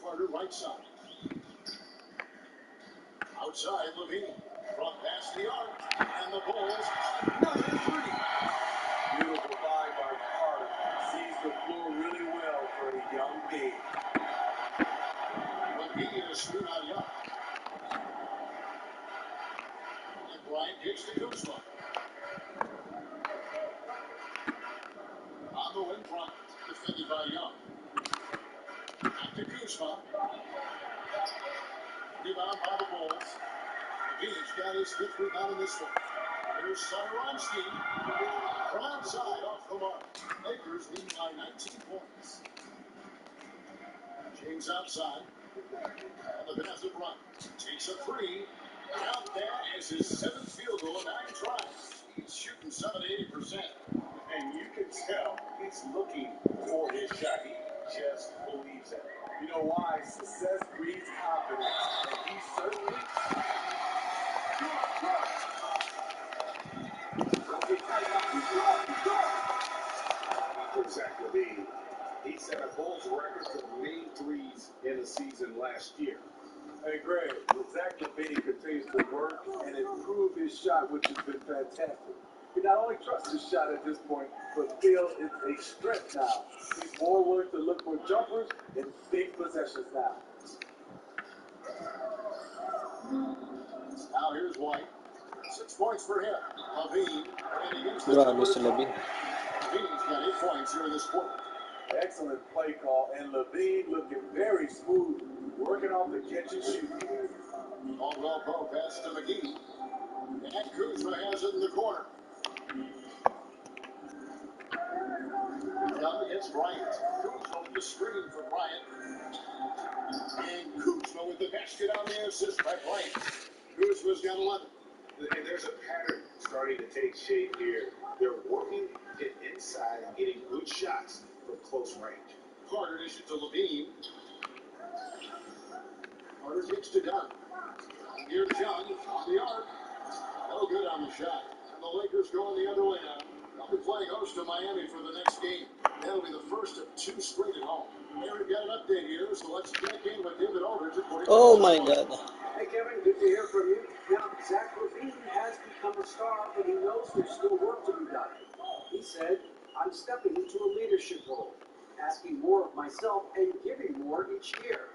Carter right side. Outside Levine. From past the arc. And the Bulls. Another 3. Beautiful find by Carter. Sees the floor really well for a young big. McGee is screwed on Young. And Bryant kicks to Kuzma. On the wing front. Defended by Young. Back to Kuzma. Rebound by the Bulls. Levine's got his 5th rebound in this one. Here's Satoransky. From outside, off the mark. Lakers lead by 19 points. James outside. And the pass to Bryant. Takes a 3. Out there is his 7th field goal in 9 tries. He's shooting 70-80%. And you can tell he's looking for his shot. He just believes it. You know why? Success breeds confidence. And he certainly Zach Levine. He set a Bulls record for made threes in the season last year. Hey, Greg, Zach Levine continues to work and improve his shot, which has been fantastic. He not only trusts his shot at this point, but feels it's a strength now. He's more willing to look for jumpers in big possessions now. Now here's White. 6 points for him. Levine. And he gets the Grabe si Levine. Levine's got 8 points here in this quarter. Excellent play call, and Levine looking very smooth, working off the catch and shoot. Caldwell Pope pass to McGee. And Kuzma has it in the corner. Young against Bryant. Kuzma with the screen for Bryant. And Kuzma with the basket on the assist by Bryant. Kuzma's got 11. And there's a pattern starting to take shape here. They're working it inside and getting good shots from close range. Carter dishes to Levine. Carter kicks to Dunn. Here's Young on the arc. No good on the shot. And the Lakers going the other way now. They'll be playing host to Miami for the next game. That'll be the first of 2 straight at home. Hey, we've got an update here, so let's check in with David Aldridge. Oh my God. Hey, Kevin, good to hear from you. Now, Zach Levine has become a star, but he knows there's still work to be done. He said, I'm stepping into a leadership role, asking more of myself and giving more each year.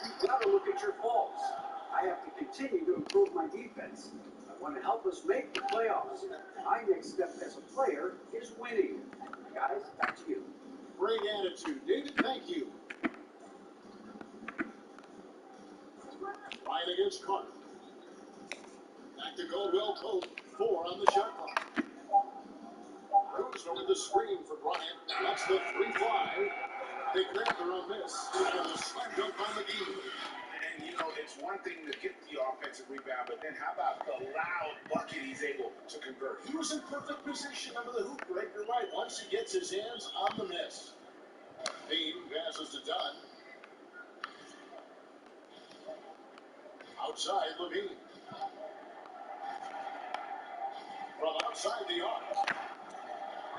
You've got to look at your faults. I have to continue to improve my defense. I want to help us make the playoffs. My next step as a player is winning. Guys, back to you. Great attitude. David, thank you. Ryan against Carter. Back to Caldwell Pope. 4 on the shot clock. Kuzma with the screen for Bryant. That's the 3-5. They grab their own miss. And a slam dunk by McGee. And, you know, it's one thing to get the offensive rebound, but then how about the loud bucket he's able to convert? He was in perfect position under the hoop, Greg. You're right. Once he gets his hands on the miss. Dean passes to Dunn. Outside, Levine. From outside the arc.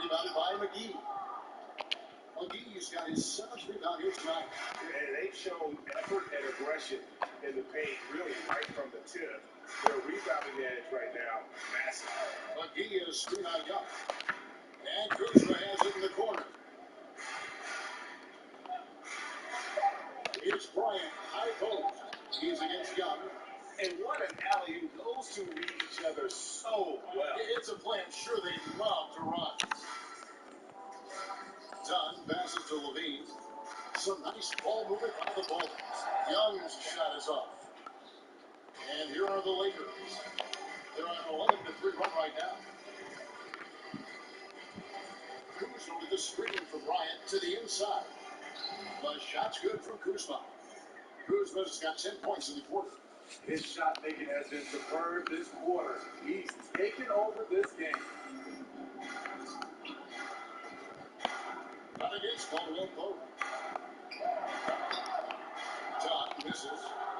Rebounded by McGee. McGee's got his 7th rebound here tonight. And they've shown effort and aggression in the paint, really right from the tip. Their rebounding edge right now, massive. McGee is screwed on Young. And Kuzma has it in the corner. Here's Bryant, high post. He's against Young. And what an alley-oop. Those two read each other sure they love to run. Dunn passes to Levine. Some nice ball movement by the Bulls. Young's shot is off. And here are the Lakers. They're on an 11-3 run right now. Kuzma with the screen from Bryant to the inside. The shot's good from Kuzma. Kuzma's got 10 points in the quarter. His shot making has been superb this quarter. He's taken over this game. Not against Caldwell Pope. John misses.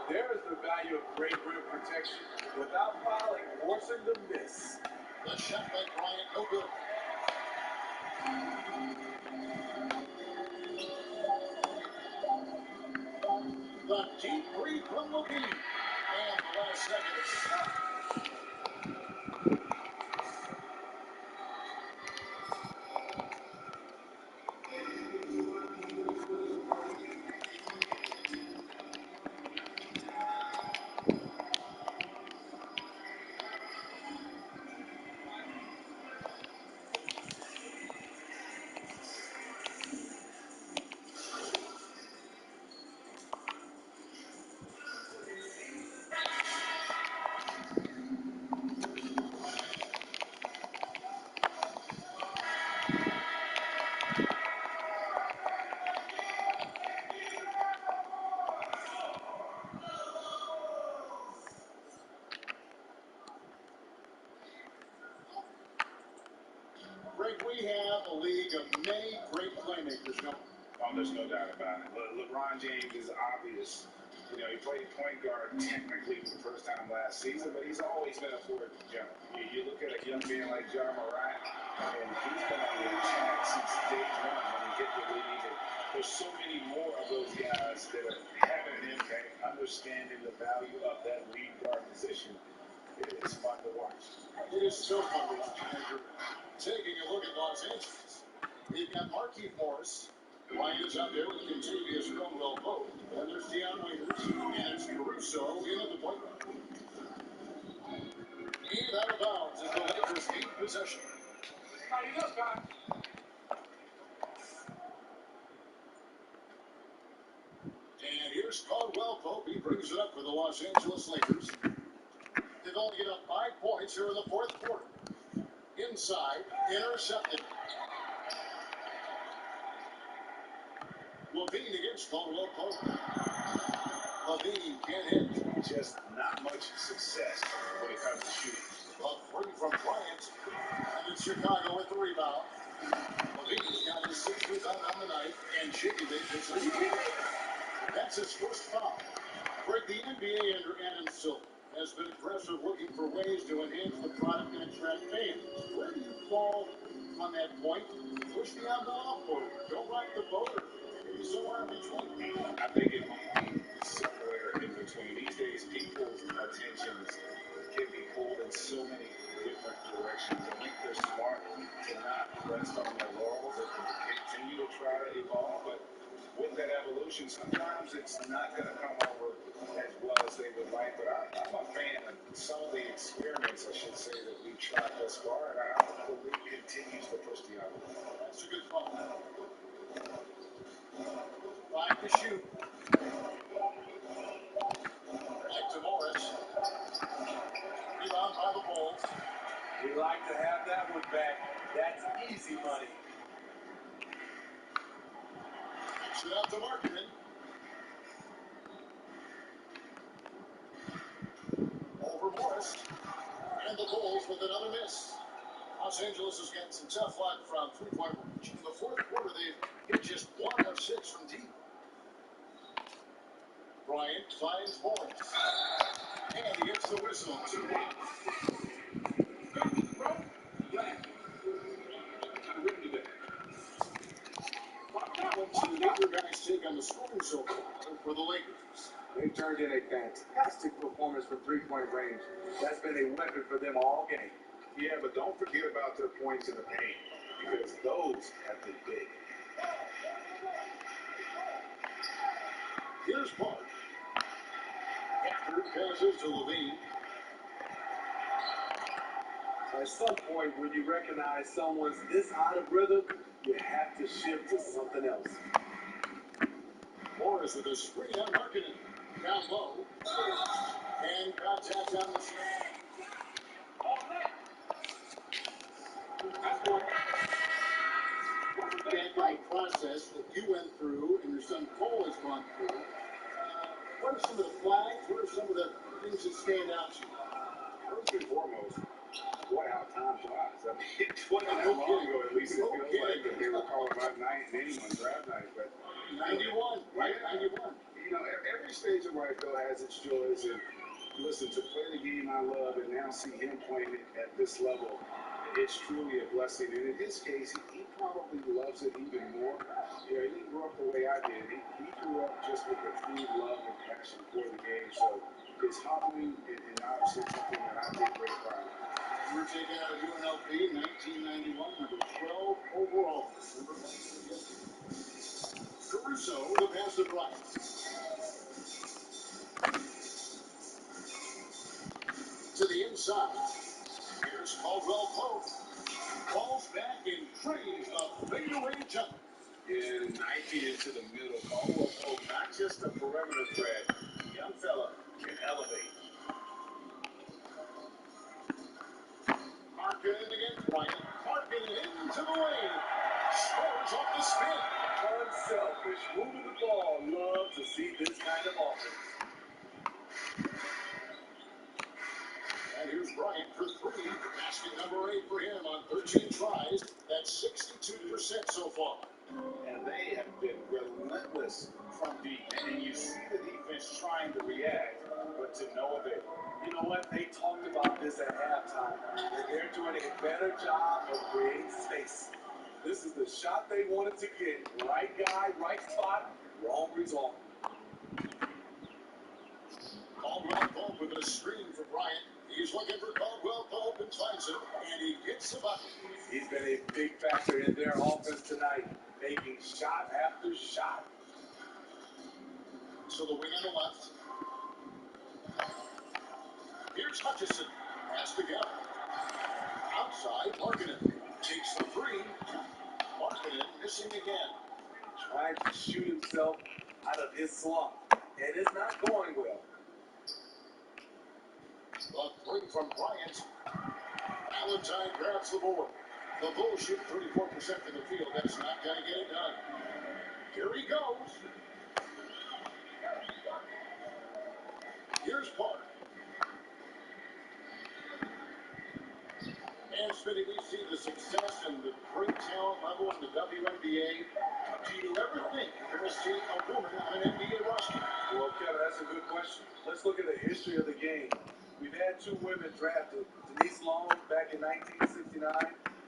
There's the value of great rim protection without fouling, forcing the miss. The shot by Bryant, no good. The deep three from Levine. And the last second. Greg, we have a league of many great playmakers going. Oh, there's no doubt about it. LeBron James is obvious. You know, he played point guard technically for the first time last season, but he's always been a forward general. You look at a young man like Ja Morant, and he's been on the attack since day one when he hit the league. And there's so many more of those guys that are having an impact, understanding the value of that lead guard position. It's fun to watch. It is so fun to watch. Andrew. Taking a look at Los Angeles, we've got Markieff Morris. Ryan is out there with Contavious Caldwell Pope. And there's Deion Waiters. And it's Caruso in at the point guard. And out of bounds as the Lakers gain possession. And here's Caldwell Pope. He brings it up for the Los Angeles Lakers. They've only given up 5 points here in the fourth quarter. Inside, intercepted. Levine against Caldwell Pope. Levine can't hit. Just not much success when it comes to shooting. A three from Bryant. And it's Chicago with the rebound. Levine's got his 6th rebound on the night. And Shaky gets it. That's his first foul. Break the NBA under Adam Silver has been aggressive, looking for ways to enhance the product and attract fans. Where do you fall on that point? Push the envelope or don't rock the boat, or maybe somewhere in between? I think it might be somewhere in between. These days, people's attentions can be pulled in so many different directions. I think they're smart to not rest on their laurels and continue to try to evolve. But with that evolution, sometimes it's not going to come over as well as they would like. But I'm a fan of some of the experiments, I should say, that we've tried thus far. And I hope the league continues to push the envelope. That's a good call. 5 to shoot. Back to Morris. Rebound by the Bulls. We like to have that one back. That's easy money. Shoot out to Markman. Over Morris. And the Bulls with another miss. Los Angeles has gotten some tough luck from three-point range. In the fourth quarter, they've hit just 1 of 6 from deep. Bryant finds Morris. And he gets the whistle. 2 Two younger guys take on the scoring so far for the Lakers. They turned in a fantastic performance from three-point range. That's been a weapon for them all game. Yeah, but don't forget about their points in the paint, because those have been big. Here's Park. After passes to Levine. At some point, when you recognize someone's this out of rhythm, you have to shift to something else. Morris with a screen on Markkinen. Down low. And contact on the shot. That process that you went through and your son Cole has gone through, what are some of the flags? What are some of the things that stand out to you? First and foremost, boy, how time flies. I mean, it wasn't that long ago, at least it feels like that they were calling about night and inning on draft night. But 91, right? Yeah. 91. You know, every stage of life, though, has its joys. And listen, to play the game I love and now see him playing it at this level, it's truly a blessing. And in his case, he probably loves it even more. You know, he didn't grow up the way I did. He grew up just with a true love and passion for the game. So it's humbling and obviously something that I take great pride in. You were taken out of UNLV in 1991, number 12 overall. Remember? Caruso, the pass to Bryant. To the inside. Here's Caldwell Pope. Falls back and trades a fadeaway jump. And knifing into the middle. Caldwell Pope, not just a perimeter threat. Young fella can elevate. Markkinen against Bryant. Markkinen into the lane. Scores off the spin. Unselfish, moving the ball. Love to see this kind of offense. And here's Bryant for three. Basket number 8 for him on 13 tries. That's 62% so far. And they have been relentless from deep. And you see the defense trying to react, but to no avail. You know what? They talked about this at halftime. They're doing a better job of creating space. This is the shot they wanted to get. Right guy, right spot, wrong result. Caldwell Pope with a screen for Bryant. He's looking for Caldwell Pope and finds him, and he gets the bucket. He's been a big factor in their offense tonight, making shot after shot. So the wing on the left. Here's Hutchison. Pass to Gavin. Outside, Markkinen takes the three. Markkinen missing again. Trying to shoot himself out of his slump, and it's not going well. The three from Bryant. Valentine grabs the board. The Bulls shoot 34% from the field. That's not going to get it done. Here he goes. Here's Park. And Smitty, we see the success and the great talent level in the WNBA. Do you ever think you're going to see a woman on an NBA roster? Well, Kevin, that's a good question. Let's look at the history of the game. We've had 2 women drafted, Denise Long back in 1969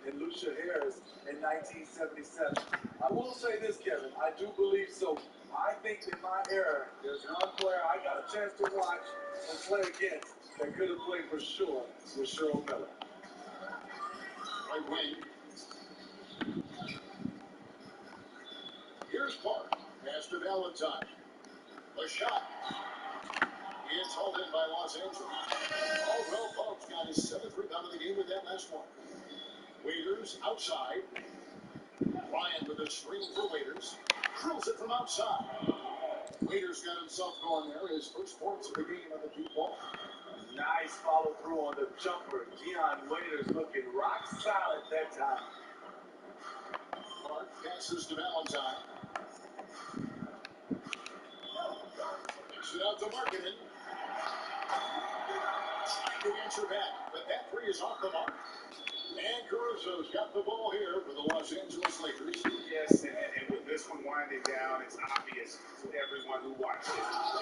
and Lucia Harris in 1977. I will say this, Kevin, I do believe so. I think in my era, there's one player I got a chance to watch and play against that could have played for sure with Cheryl Miller. Right wing. Here's Park. Pass to Valentine. The shot. It's hauled in by Los Angeles. Caldwell Pope's got his 7th rebound of the game with that last one. Waiters outside. Ryan with a screen for Waiters. Drills it from outside. Waiters got himself going there. His first points of the game on the deep ball. Nice follow through on the jumper. Dion Waiters looking rock solid that time. Clark passes to Valentine. Kicks it out to Markkinen. Trying to answer back, but that three is off the mark. And Caruso's got the ball here for the Los Angeles Lakers. Yes, and with this one winding down, it's obvious to everyone who watches.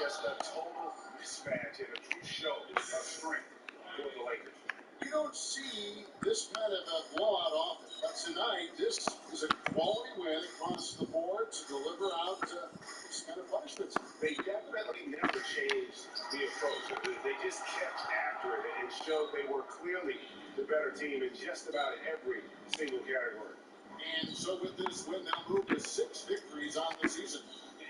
Just a total mismatch and a true show of strength for the Lakers. You don't see this kind of a blowout often, but tonight this is a quality win across the board to deliver out this kind of punishments. They definitely never changed the approach. They just kept after it and showed they were clearly the better team in just about every single category. And so with this win, they'll move to 6 victories on the season.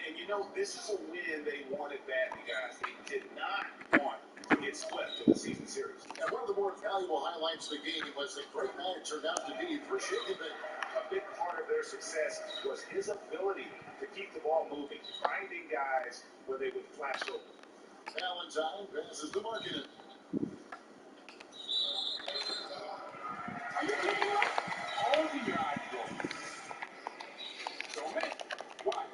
And you know, this is a win they wanted badly, guys. They did not want to get swept in the season series. And one of the more valuable highlights of the game was the great man it turned out to be for Shaken. A big part of their success was his ability to keep the ball moving, finding guys where they would flash open. Valentine passes to Markkanen. Open your eyes, bro. Don't make. Why?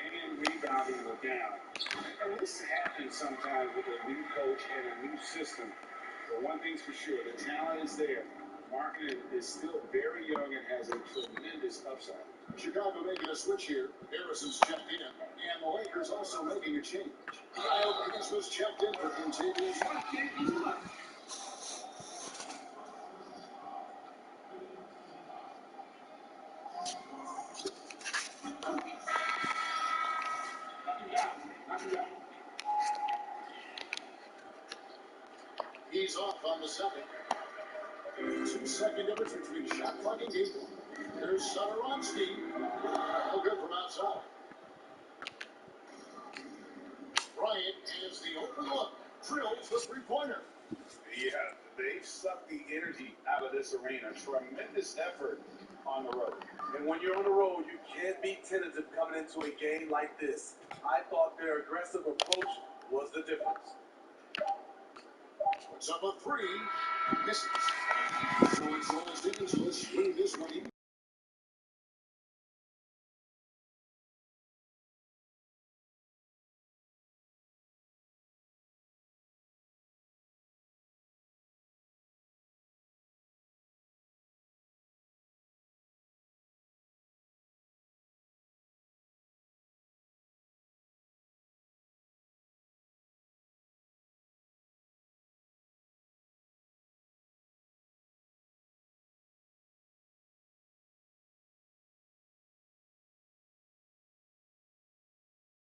And rebounding will down. And this happens sometimes with a new coach and a new system. But one thing's for sure, the talent is there. Markkanen is still very young and has a tremendous upside. Chicago making a switch here. Harrison's checked in. And the Lakers also making a change. Kyle Davis was checked in for Contagious. He's off on the second. 2-second difference between shot clock and game. There's Satoransky. No good from outside. Bryant has the open look. Drills the three-pointer. Yeah, they've sucked the energy out of this arena. Tremendous effort on the road. And when you're on the road, you can't be tentative coming into a game like this. I thought their aggressive approach was the difference. Puts up a three. Misses. So it's Los Angeles